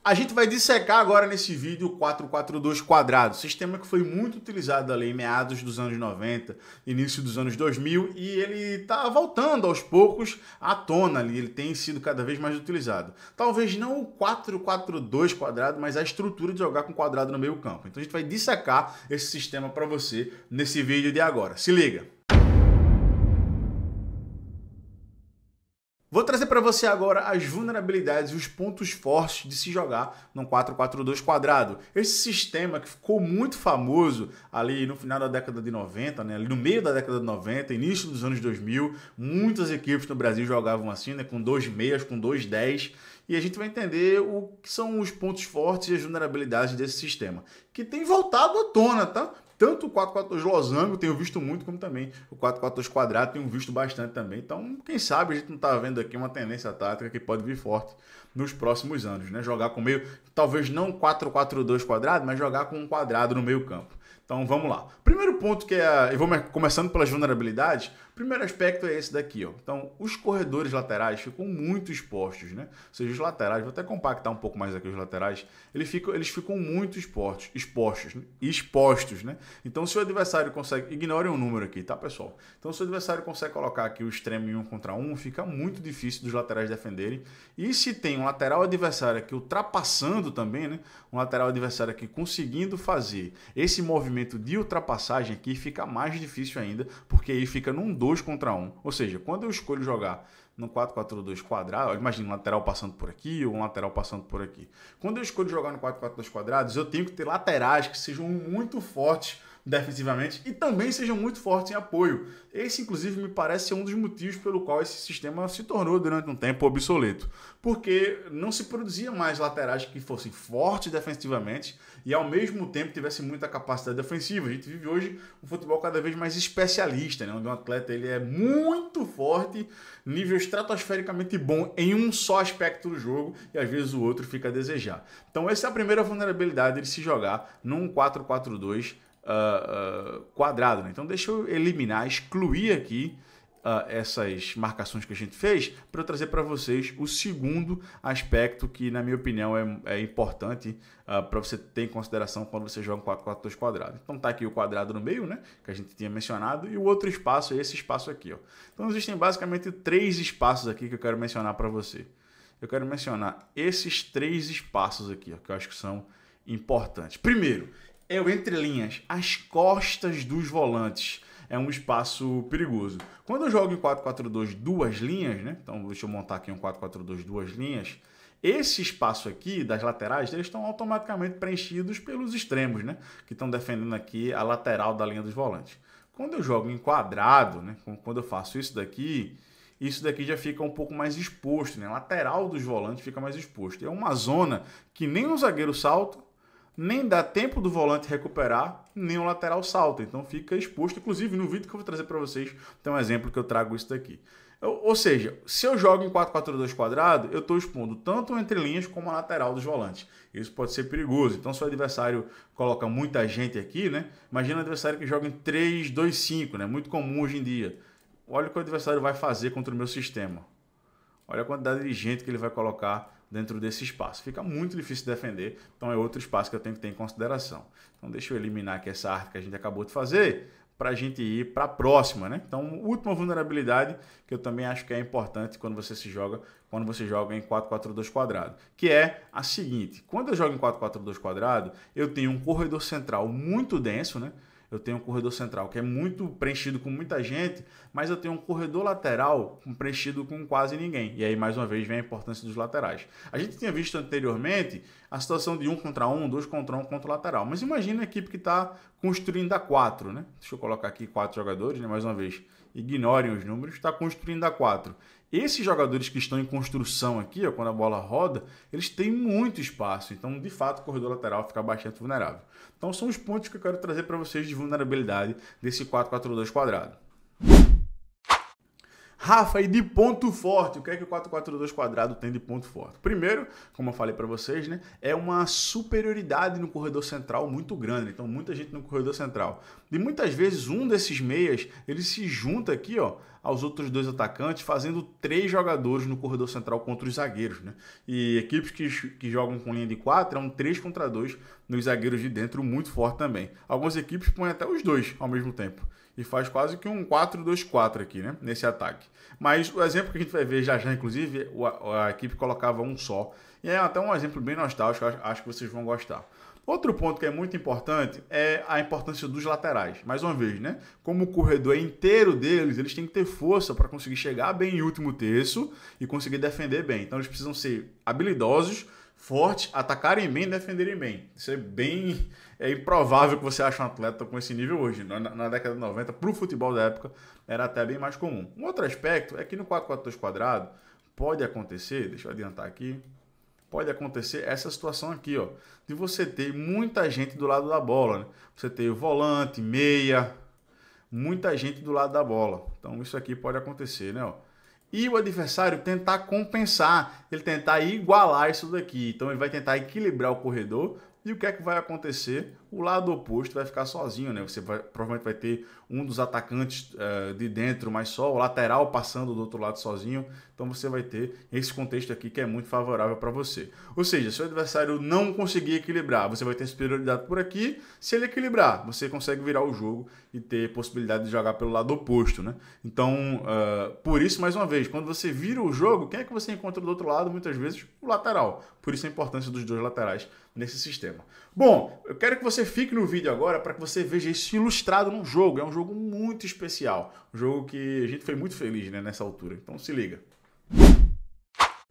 A gente vai dissecar agora nesse vídeo o 4-4-2 quadrado, sistema que foi muito utilizado ali em meados dos anos 90, início dos anos 2000, e ele está voltando aos poucos à tona ali, ele tem sido cada vez mais utilizado. Talvez não o 4-4-2 quadrado, mas a estrutura de jogar com quadrado no meio campo. Então a gente vai dissecar esse sistema para você nesse vídeo de agora. Se liga! Vou trazer para você agora as vulnerabilidades e os pontos fortes de se jogar no 4-4-2 quadrado. Esse sistema que ficou muito famoso ali no final da década de 90, né? Ali no meio da década de 90, início dos anos 2000, muitas equipes no Brasil jogavam assim, né? Com 2 meias, com 2 10. E a gente vai entender o que são os pontos fortes e as vulnerabilidades desse sistema, que tem voltado à tona, tá? Tanto o 4-4-2 losango tenho visto muito, como também o 4-4-2 quadrado tenho visto bastante também. Então, quem sabe a gente não está vendo aqui uma tendência tática que pode vir forte nos próximos anos, né? Jogar com meio, talvez não 4-4-2 quadrado, mas jogar com um quadrado no meio campo. Então, vamos lá. Primeiro ponto que é, eu vou começando pelas vulnerabilidades. O primeiro aspecto é esse daqui, ó. Então, os corredores laterais ficam muito expostos, né? Ou seja, os laterais, vou até compactar um pouco mais aqui os laterais, eles ficam muito expostos, né? Então, se o adversário consegue, ignorem o número aqui, tá, pessoal? Então, se o adversário consegue colocar aqui o extremo em 1 contra 1, fica muito difícil dos laterais defenderem. E se tem um lateral adversário aqui ultrapassando também, né? Um lateral adversário aqui conseguindo fazer esse movimento de ultrapassagem aqui, fica mais difícil ainda, porque aí fica num 2 contra 1. Ou seja, quando eu escolho jogar no 4-4-2 quadrado, imagina um lateral passando por aqui ou um lateral passando por aqui. Quando eu escolho jogar no 4-4-2 quadrados, eu tenho que ter laterais que sejam muito fortes defensivamente e também sejam muito fortes em apoio. Esse, inclusive, me parece ser um dos motivos pelo qual esse sistema se tornou durante um tempo obsoleto, porque não se produzia mais laterais que fossem fortes defensivamente e ao mesmo tempo tivessem muita capacidade defensiva. A gente vive hoje um futebol cada vez mais especialista, né? Onde um atleta ele é muito forte, nível estratosfericamente bom em um só aspecto do jogo e às vezes o outro fica a desejar. Então essa é a primeira vulnerabilidade de se jogar num 4-4-2 quadrado, né? Então deixa eu excluir aqui essas marcações que a gente fez para eu trazer para vocês o segundo aspecto que, na minha opinião, é importante para você ter em consideração quando você joga um 4-4-2 quadrado. Então tá aqui o quadrado no meio, né, que a gente tinha mencionado, e o outro espaço é esse espaço aqui, ó. Então existem basicamente 3 espaços aqui que eu quero mencionar para você. Eu quero mencionar esses 3 espaços aqui, ó, que eu acho que são importantes. Primeiro, é o entre linhas, as costas dos volantes. É um espaço perigoso. Quando eu jogo em 4-4-2 duas linhas, né? Então deixa eu montar aqui um 4-4-2 duas linhas. Esse espaço aqui das laterais, eles estão automaticamente preenchidos pelos extremos, né? Que estão defendendo aqui a lateral da linha dos volantes. Quando eu jogo em quadrado, né? Quando eu faço isso daqui já fica um pouco mais exposto, né? A lateral dos volantes fica mais exposto. É uma zona que nem o zagueiro salta, nem dá tempo do volante recuperar, nem o lateral salta. Então fica exposto. Inclusive, no vídeo que eu vou trazer para vocês, tem um exemplo que eu trago isso daqui. Ou seja, se eu jogo em 4-4-2 quadrado, eu estou expondo tanto entre linhas como a lateral dos volantes. Isso pode ser perigoso. Então, se o adversário coloca muita gente aqui, né? Imagina um adversário que joga em 3-2-5, né? Muito comum hoje em dia. Olha o que o adversário vai fazer contra o meu sistema. Olha a quantidade de gente que ele vai colocar dentro desse espaço. Fica muito difícil de defender, então é outro espaço que eu tenho que ter em consideração. Então deixa eu eliminar aqui essa arte que a gente acabou de fazer para a gente ir para a próxima, né? Então, última vulnerabilidade que eu também acho que é importante quando você joga em 4-4-2 quadrado, que é a seguinte: quando eu jogo em 4-4-2 quadrado, eu tenho um corredor central muito denso, né? Eu tenho um corredor central que é muito preenchido com muita gente, mas eu tenho um corredor lateral preenchido com quase ninguém. E aí, mais uma vez, vem a importância dos laterais. A gente tinha visto anteriormente a situação de 1 contra 1, 2 contra 1 contra o lateral. Mas imagina a equipe que está construindo a 4, né? Deixa eu colocar aqui 4 jogadores, né? Mais uma vez, ignorem os números, está construindo a 4. Esses jogadores que estão em construção aqui, ó, quando a bola roda, eles têm muito espaço. Então, de fato, o corredor lateral fica bastante vulnerável. Então, são os pontos que eu quero trazer para vocês de vulnerabilidade desse 4-4-2 quadrado. Rafa, e de ponto forte, o que é que o 4-4-2 quadrado tem de ponto forte? Primeiro, como eu falei para vocês, né, é uma superioridade no corredor central muito grande. Então, muita gente no corredor central. E muitas vezes, um desses meias, ele se junta aqui, ó, aos outros dois atacantes, fazendo 3 jogadores no corredor central contra os zagueiros, né? E equipes que jogam com linha de 4 é um 3 contra 2 nos zagueiros de dentro, muito forte também. Algumas equipes põem até os dois ao mesmo tempo. E faz quase que um 4-2-4 aqui, né? Nesse ataque. Mas o exemplo que a gente vai ver já já, inclusive, a equipe colocava um só. E é até um exemplo bem nostálgico, acho que vocês vão gostar. Outro ponto que é muito importante é a importância dos laterais. Mais uma vez, né? Como o corredor é inteiro deles, eles têm que ter força para conseguir chegar bem em último terço e conseguir defender bem. Então eles precisam ser habilidosos, fortes, atacarem bem e defenderem bem. Isso é bem... É improvável que você ache um atleta com esse nível hoje. Na década de 90, para o futebol da época, era até bem mais comum. Um outro aspecto é que no 4-4-2 quadrado pode acontecer, deixa eu adiantar aqui, pode acontecer essa situação aqui, ó, de você ter muita gente do lado da bola, né? Você ter o volante, meia, muita gente do lado da bola. Então isso aqui pode acontecer, né? Ó. E o adversário tentar compensar, ele tentar igualar isso daqui. Então ele vai tentar equilibrar o corredor. E o que é que vai acontecer? O lado oposto vai ficar sozinho, né? Você provavelmente vai ter um dos atacantes de dentro, mas só o lateral passando do outro lado sozinho. Então você vai ter esse contexto aqui que é muito favorável para você. Ou seja, se o adversário não conseguir equilibrar, você vai ter superioridade por aqui. Se ele equilibrar, você consegue virar o jogo e ter possibilidade de jogar pelo lado oposto, né? Então, por isso, mais uma vez, quando você vira o jogo, quem é que você encontra do outro lado? Muitas vezes o lateral. Por isso a importância dos dois laterais nesse sistema. Bom, eu quero que você fique no vídeo agora para que você veja isso ilustrado num jogo. É um jogo muito especial. Um jogo que a gente foi muito feliz, né, nessa altura. Então se liga.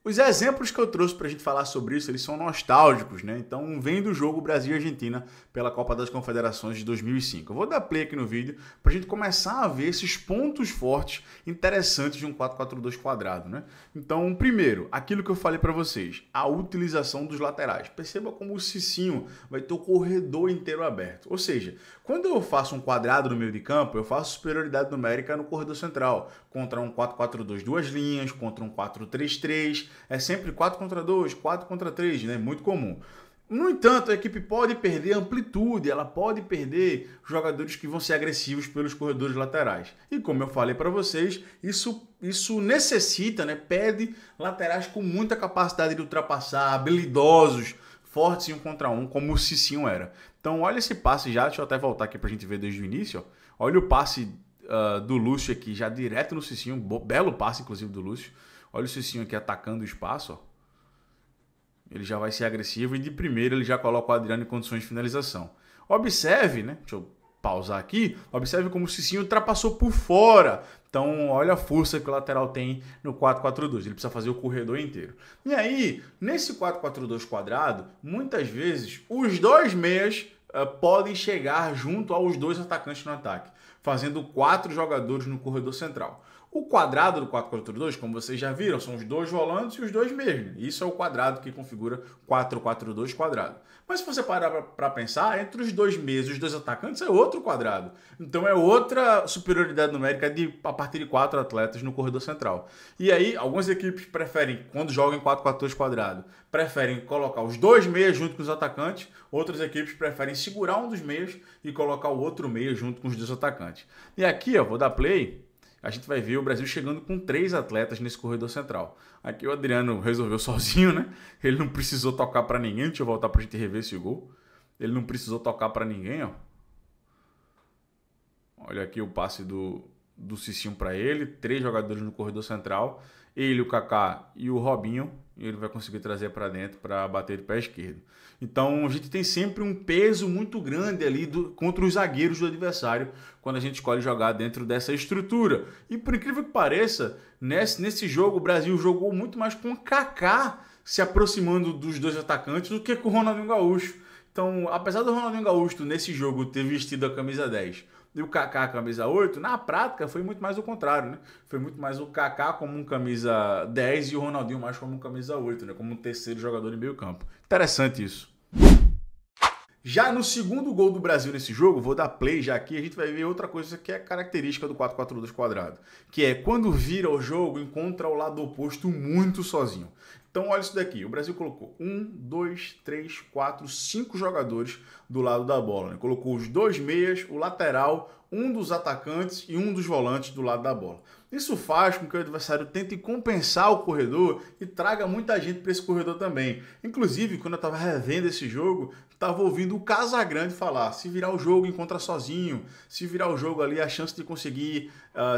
Os exemplos que eu trouxe para a gente falar sobre isso, eles são nostálgicos, né? Então vem do jogo Brasil e Argentina pela Copa das Confederações de 2005. Eu vou dar play aqui no vídeo para a gente começar a ver esses pontos fortes interessantes de um 4-4-2 quadrado, né? Então, primeiro, aquilo que eu falei para vocês, a utilização dos laterais. Perceba como o Cicinho vai ter o corredor inteiro aberto. Ou seja, quando eu faço um quadrado no meio de campo, eu faço superioridade numérica no corredor central, contra um 4-4-2 duas linhas, contra um 4-3-3, é sempre 4 contra 2, 4 contra 3, né? Muito comum. No entanto, a equipe pode perder amplitude, ela pode perder jogadores que vão ser agressivos pelos corredores laterais. E como eu falei para vocês, isso necessita, né? Pede laterais com muita capacidade de ultrapassar, habilidosos, fortes em 1 contra 1, como o Cicinho era. Então olha esse passe já, deixa eu até voltar aqui para a gente ver desde o início. Ó. Olha o passe do Lúcio aqui, já direto no Cicinho, belo passe inclusive do Lúcio. Olha o Cicinho aqui atacando o espaço, ó. Ele já vai ser agressivo e de primeira ele já coloca o Adriano em condições de finalização. Observe, né? Deixa eu pausar aqui. Observe como o Cicinho ultrapassou por fora. Então, olha a força que o lateral tem no 4-4-2. Ele precisa fazer o corredor inteiro. E aí, nesse 4-4-2 quadrado, muitas vezes, os dois meias podem chegar junto aos dois atacantes no ataque, fazendo 4 jogadores no corredor central. O quadrado do 4-4-2, como vocês já viram, são os dois volantes e os dois meias. Isso é o quadrado que configura 4-4-2 quadrado. Mas se você parar para pensar, entre os dois meias e os dois atacantes é outro quadrado. Então é outra superioridade numérica a partir de 4 atletas no corredor central. E aí, algumas equipes preferem, quando jogam em 4-4-2 quadrado, preferem colocar os dois meias junto com os atacantes. Outras equipes preferem segurar um dos meias e colocar o outro meia junto com os dois atacantes. E aqui, ó, vou dar play. A gente vai ver o Brasil chegando com 3 atletas nesse corredor central. Aqui o Adriano resolveu sozinho, né? Ele não precisou tocar para ninguém. Deixa eu voltar para a gente rever esse gol. Ele não precisou tocar para ninguém, ó. Olha aqui o passe do Cicinho para ele. 3 jogadores no corredor central. Ele, o Kaká e o Robinho. E ele vai conseguir trazer para dentro para bater de pé esquerdo. Então a gente tem sempre um peso muito grande ali contra os zagueiros do adversário quando a gente escolhe jogar dentro dessa estrutura. E por incrível que pareça, nesse jogo o Brasil jogou muito mais com o Kaká se aproximando dos dois atacantes do que com o Ronaldinho Gaúcho. Então, apesar do Ronaldinho Gaúcho nesse jogo ter vestido a camisa 10 e o Kaká a camisa 8, na prática foi muito mais o contrário, né? Foi muito mais o Kaká como um camisa 10 e o Ronaldinho mais como um camisa 8, né? Como um terceiro jogador em meio campo. Interessante isso. Já no segundo gol do Brasil nesse jogo, vou dar play já aqui, a gente vai ver outra coisa que é característica do 4-4-2 quadrado, que é quando vira o jogo, encontra o lado oposto muito sozinho. Então olha isso daqui, o Brasil colocou 1, 2, 3, 4, 5 jogadores do lado da bola, né? Colocou os 2 meias, o lateral, um dos atacantes e um dos volantes do lado da bola. Isso faz com que o adversário tente compensar o corredor e traga muita gente para esse corredor também. Inclusive, quando eu estava revendo esse jogo, estava ouvindo o Casagrande falar, se virar o jogo, encontra sozinho, se virar o jogo ali, a chance de conseguir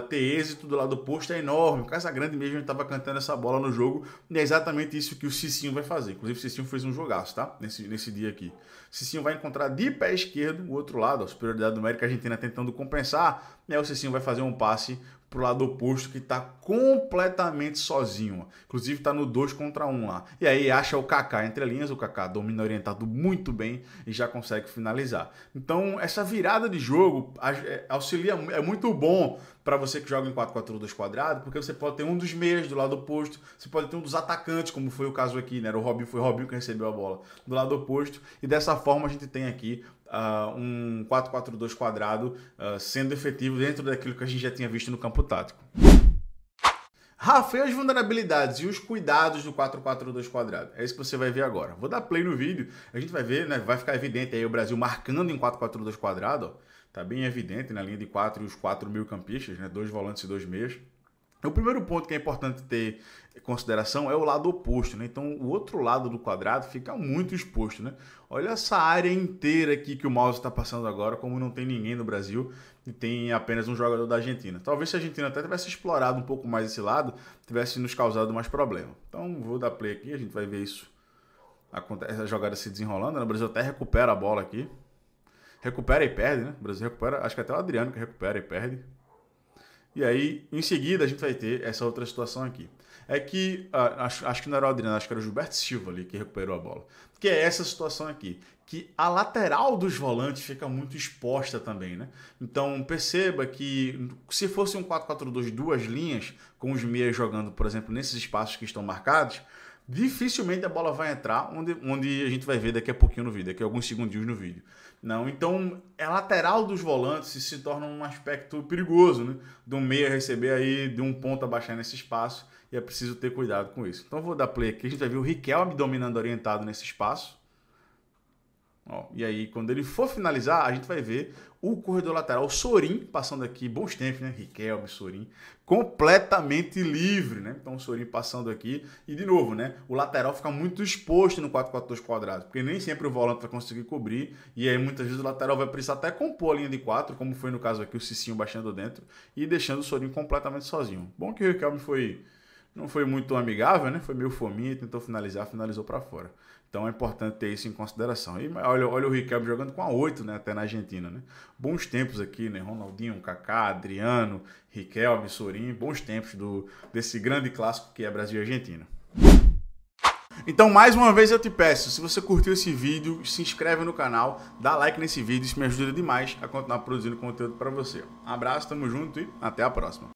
ter êxito do lado oposto é enorme. O Casagrande mesmo estava cantando essa bola no jogo e é exatamente isso que o Cicinho vai fazer. Inclusive, o Cicinho fez um jogaço, tá? Nesse dia aqui. O Cicinho vai encontrar de pé esquerdo o outro lado, a superioridade numérica argentina tentando compensar, e aí o Cicinho vai fazer um passe pro lado oposto que está completamente sozinho. Inclusive está no 2 contra 1 lá. E aí acha o Kaká entre linhas, o Kaká domina orientado muito bem e já consegue finalizar. Então essa virada de jogo auxilia, é muito bom para você que joga em 4-4-2 quadrado, porque você pode ter um dos meias do lado oposto, você pode ter um dos atacantes, como foi o caso aqui, né? Era o Robinho, foi o Robinho que recebeu a bola do lado oposto, e dessa forma a gente tem aqui um 4-4-2 quadrado sendo efetivo dentro daquilo que a gente já tinha visto no campo tático. Rafa, e as vulnerabilidades e os cuidados do 4-4-2 quadrado? É isso que você vai ver agora. Vou dar play no vídeo, a gente vai ver, né? Vai ficar evidente aí o Brasil marcando em 4-4-2 quadrado, ó. Tá bem evidente na linha de 4 e os 4 meio-campistas, né? 2 volantes e 2 meias. O primeiro ponto que é importante ter em consideração é o lado oposto, né? Então, o outro lado do quadrado fica muito exposto, né? Olha essa área inteira aqui que o mouse está passando agora, como não tem ninguém no Brasil e tem apenas um jogador da Argentina. Talvez se a Argentina até tivesse explorado um pouco mais esse lado, tivesse nos causado mais problema. Então, vou dar play aqui, a gente vai ver isso. Acontece a jogada se desenrolando, né? O Brasil até recupera a bola aqui. Recupera e perde, né? O Brasil recupera, acho que até o Adriano que recupera e perde. E aí, em seguida, a gente vai ter essa outra situação aqui. É que, acho que não era o Adriano, acho que era o Gilberto Silva ali que recuperou a bola. Que é essa situação aqui, que a lateral dos volantes fica muito exposta também, né? Então, perceba que se fosse um 4-4-2, duas linhas, com os meias jogando, por exemplo, nesses espaços que estão marcados, dificilmente a bola vai entrar onde a gente vai ver daqui a pouquinho no vídeo, daqui a alguns segundinhos no vídeo. Não, então a lateral dos volantes se torna um aspecto perigoso, né? Do meia receber aí, de um ponto a baixar nesse espaço, e é preciso ter cuidado com isso. Então vou dar play aqui, a gente vai ver o Riquelme dominando orientado nesse espaço. Ó, e aí, quando ele for finalizar, a gente vai ver o corredor lateral, o Sorin, passando aqui, bons tempos, né? Riquelme, Sorin, completamente livre, né? Então, o Sorin passando aqui. E, de novo, né? O lateral fica muito exposto no 4-4-2 quadrado, porque nem sempre o volante vai conseguir cobrir. E aí, muitas vezes, o lateral vai precisar até compor a linha de 4, como foi no caso aqui, o Cicinho baixando dentro e deixando o Sorin completamente sozinho. Bom que o Riquelme não foi muito amigável, né? Foi meio fominha, tentou finalizar, finalizou para fora. Então é importante ter isso em consideração. E olha o Riquelme jogando com a 8, né? Até na Argentina, né? Bons tempos aqui, né? Ronaldinho, Kaká, Adriano, Riquelme, Sorin, bons tempos desse grande clássico que é Brasil e Argentina. Então, mais uma vez eu te peço, se você curtiu esse vídeo, se inscreve no canal, dá like nesse vídeo, isso me ajuda demais a continuar produzindo conteúdo para você. Um abraço, tamo junto e até a próxima.